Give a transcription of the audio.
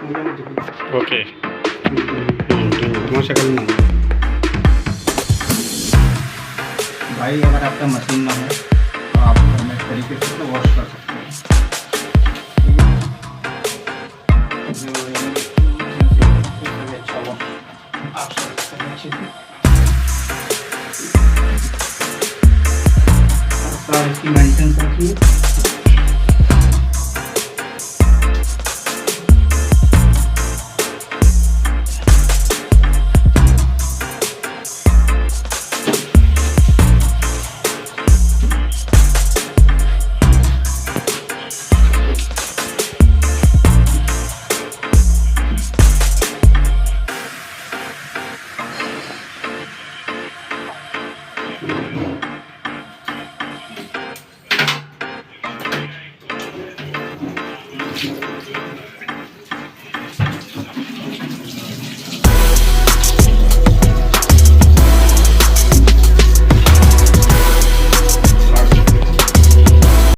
Okay तुम्हारी शक्ल में भाई अगर आपका मशीन ना हो तो आप अपने तरीके से तो वॉश कर सकते हैं। अच्छा हुआ आप सब अच्छे से इसकी मेंटेनेंस रखिए।